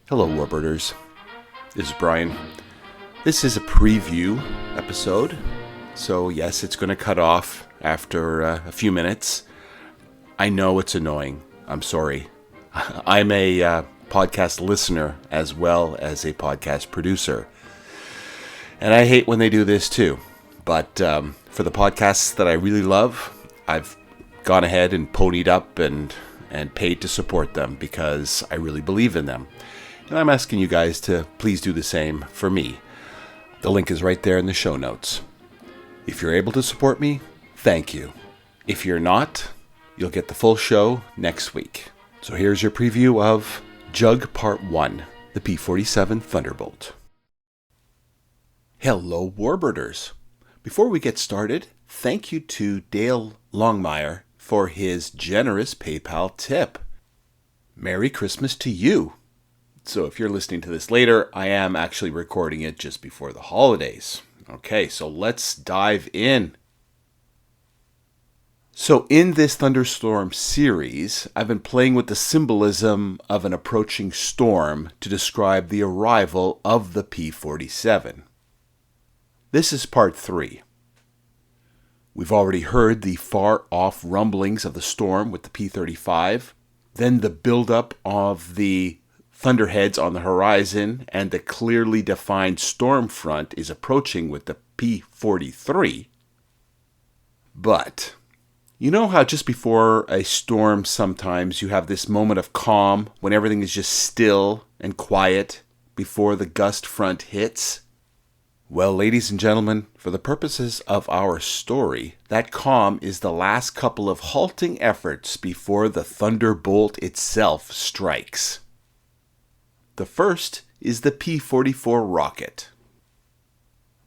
Hello, Warbirders. This is Brian. This is a preview episode, so yes, it's going to cut off after a few minutes. I know it's annoying. I'm sorry. I'm a podcast listener as well as a podcast producer, and I hate when they do this too. But for the podcasts that I really love, I've gone ahead and ponied up and paid to support them because I really believe in them. And I'm asking you guys to please do the same for me. The link is right there in the show notes. If you're able to support me, thank you. If you're not, you'll get the full show next week. So here's your preview of Jug Part 1, the P-47 Thunderbolt. Hello, Warbirders. Before we get started, thank you to Dale Longmire for his generous PayPal tip. Merry Christmas to you. So if you're listening to this later, I am actually recording it just before the holidays. Okay, so let's dive in. So in this thunderstorm series, I've been playing with the symbolism of an approaching storm to describe the arrival of the P-47. This is part 3. We've already heard the far-off rumblings of the storm with the P-35, then the buildup of the thunderheads on the horizon, and the clearly defined storm front is approaching with the P-43. But you know how just before a storm sometimes you have this moment of calm when everything is just still and quiet before the gust front hits? Well, ladies and gentlemen, for the purposes of our story, that calm is the last couple of halting efforts before the Thunderbolt itself strikes. The first is the P-44 rocket.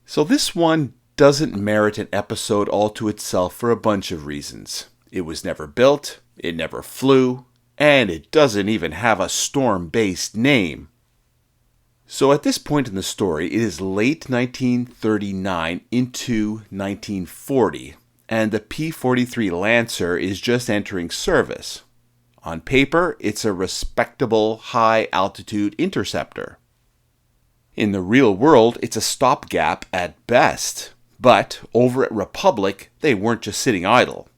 So this one doesn't merit an episode all to itself for a bunch of reasons. It was never built, it never flew, and it doesn't even have a storm-based name. So at this point in the story, it is late 1939 into 1940, and the P-43 Lancer is just entering service. On paper, it's a respectable high-altitude interceptor. In the real world, it's a stopgap at best. But over at Republic, they weren't just sitting idle.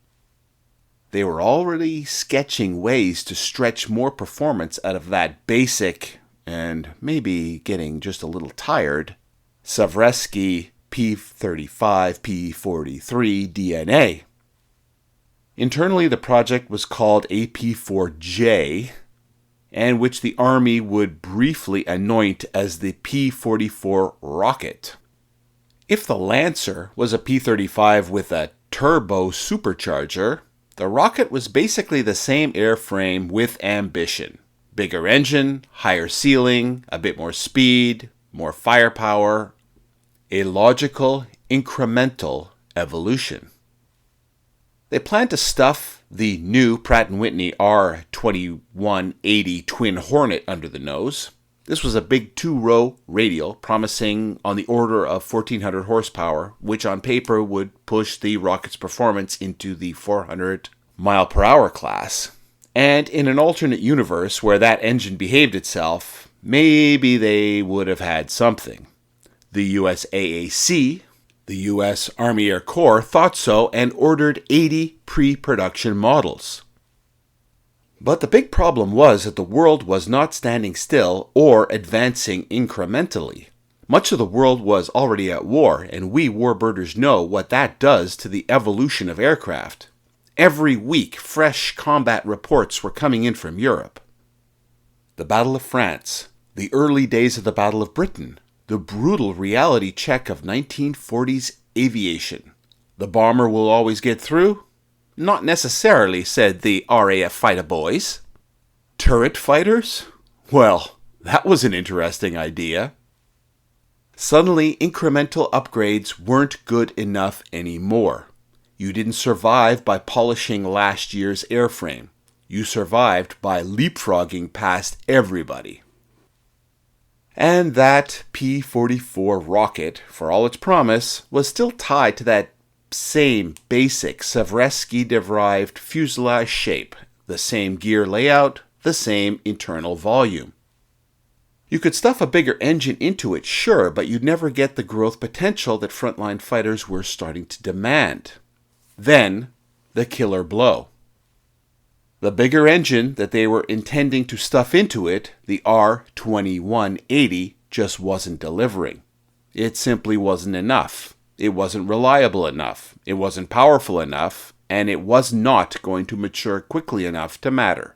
They were already sketching ways to stretch more performance out of that basic, and maybe getting just a little tired, Savresky P-35, P-43 DNA. Internally, the project was called AP-4J, and which the Army would briefly anoint as the P-44 rocket. If the Lancer was a P-35 with a turbo supercharger, the rocket was basically the same airframe with ambition. Bigger engine, higher ceiling, a bit more speed, more firepower. A logical, incremental evolution. They planned to stuff the new Pratt & Whitney R2180 Twin Hornet under the nose. This was a big 2-row radial promising on the order of 1,400 horsepower, which on paper would push the rocket's performance into the 400 mile per hour class. And in an alternate universe where that engine behaved itself, maybe they would have had something. The US AAC, the U.S. Army Air Corps, thought so and ordered 80 pre-production models. But the big problem was that the world was not standing still or advancing incrementally. Much of the world was already at war, and we warbirders know what that does to the evolution of aircraft. Every week, fresh combat reports were coming in from Europe. The Battle of France, the early days of the Battle of Britain, the brutal reality check of 1940s aviation. The bomber will always get through? Not necessarily, said the RAF fighter boys. Turret fighters? Well, that was an interesting idea. Suddenly, incremental upgrades weren't good enough anymore. You didn't survive by polishing last year's airframe. You survived by leapfrogging past everybody. And that P-44 rocket, for all its promise, was still tied to that same basic Savresky-derived fuselage shape, the same gear layout, the same internal volume. You could stuff a bigger engine into it, sure, but you'd never get the growth potential that frontline fighters were starting to demand. Then, the killer blow. The bigger engine that they were intending to stuff into it, the R-2180, just wasn't delivering. It simply wasn't enough. It wasn't reliable enough. It wasn't powerful enough, and it was not going to mature quickly enough to matter.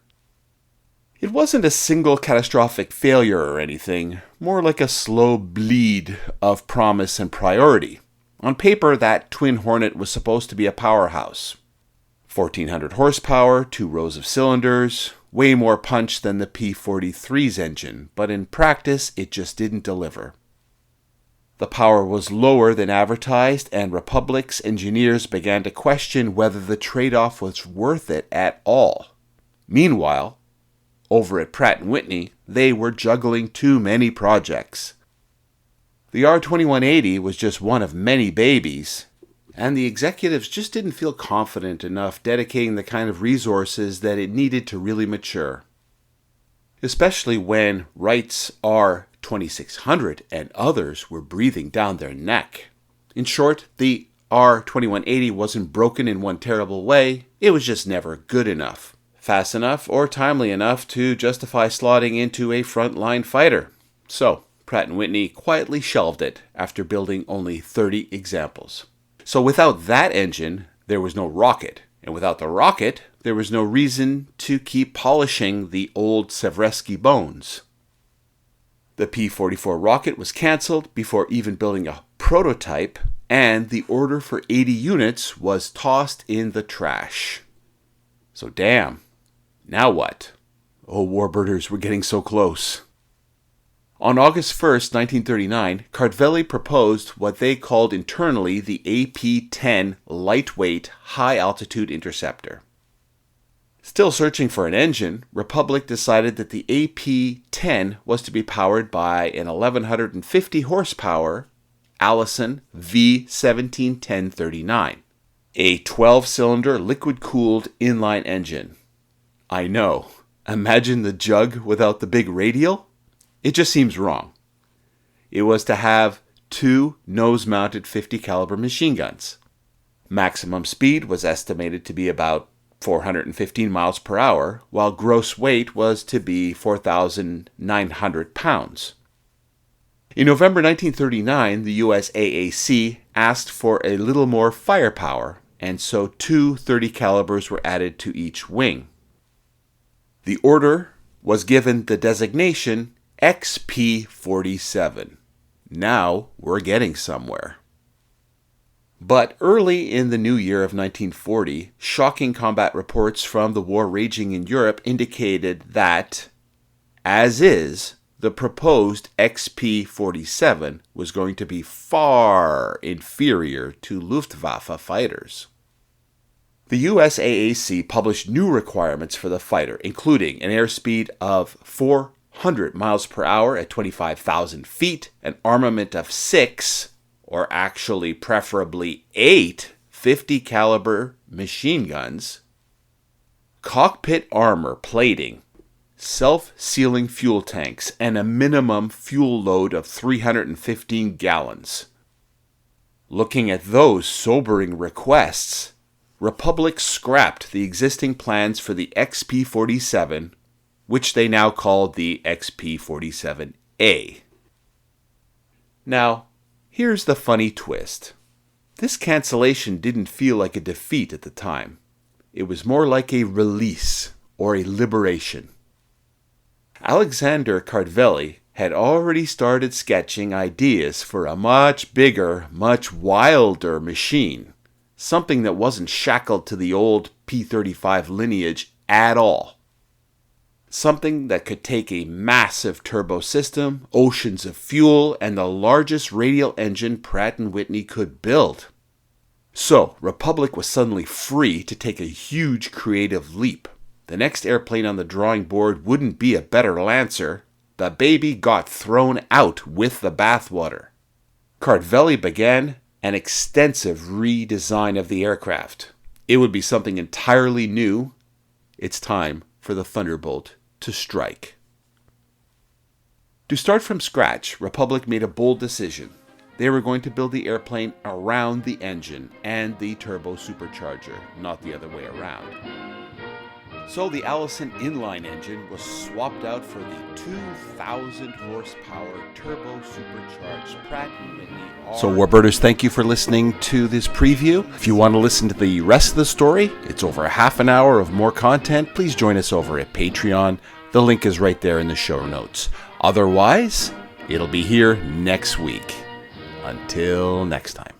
It wasn't a single catastrophic failure or anything, more like a slow bleed of promise and priority. On paper, that Twin Hornet was supposed to be a powerhouse. 1,400 horsepower, 2 rows of cylinders, way more punch than the P-43's engine, but in practice, it just didn't deliver. The power was lower than advertised, and Republic's engineers began to question whether the trade-off was worth it at all. Meanwhile, over at Pratt & Whitney, they were juggling too many projects. The R-2180 was just one of many babies, and the executives just didn't feel confident enough dedicating the kind of resources that it needed to really mature. Especially when Wright's R-2600 and others were breathing down their neck. In short, the R-2180 wasn't broken in one terrible way, it was just never good enough, fast enough, or timely enough to justify slotting into a frontline fighter. So, Pratt & Whitney quietly shelved it after building only 30 examples. So without that engine, there was no rocket. And without the rocket, there was no reason to keep polishing the old Seversky bones. The P-44 rocket was cancelled before even building a prototype, and the order for 80 units was tossed in the trash. So damn. Now what? Oh, warbirders, we're getting so close. On August 1st, 1939, Cardvelli proposed what they called internally the AP-10 Lightweight High-Altitude Interceptor. Still searching for an engine, Republic decided that the AP-10 was to be powered by an 1,150 horsepower Allison V17-1039, a 12-cylinder liquid-cooled inline engine. I know. Imagine the jug without the big radial? It just seems wrong. It was to have 2 nose-mounted 50 caliber machine guns. Maximum speed was estimated to be about 415 miles per hour, while gross weight was to be 4,900 pounds. In November 1939, the USAAC asked for a little more firepower, and so 2 30 calibers were added to each wing. The order was given the designation XP-47. Now we're getting somewhere. But early in the new year of 1940, shocking combat reports from the war raging in Europe indicated that, as is, the proposed XP-47 was going to be far inferior to Luftwaffe fighters. The USAAC published new requirements for the fighter, including an airspeed of 400 miles per hour at 25,000 feet, an armament of 6, or actually preferably 8, 50 caliber machine guns, cockpit armor plating, self-sealing fuel tanks, and a minimum fuel load of 315 gallons. Looking at those sobering requests, Republic scrapped the existing plans for the XP-47, which they now called the XP-47A. Now, here's the funny twist. This cancellation didn't feel like a defeat at the time. It was more like a release or a liberation. Alexander Cardvelli had already started sketching ideas for a much bigger, much wilder machine, something that wasn't shackled to the old P-35 lineage at all. Something that could take a massive turbo system, oceans of fuel, and the largest radial engine Pratt & Whitney could build. So, Republic was suddenly free to take a huge creative leap. The next airplane on the drawing board wouldn't be a better Lancer. The baby got thrown out with the bathwater. Cardvelli began an extensive redesign of the aircraft. It would be something entirely new. It's time for the Thunderbolt to strike. To start from scratch, Republic made a bold decision. They were going to build the airplane around the engine and the turbo supercharger, not the other way around. So the Allison inline engine was swapped out for the 2,000 horsepower turbo supercharged Pratt & Whitney R. So Warbirders, thank you for listening to this preview. If you want to listen to the rest of the story, it's over a half an hour of more content. Please join us over at Patreon. The link is right there in the show notes. Otherwise, it'll be here next week. Until next time.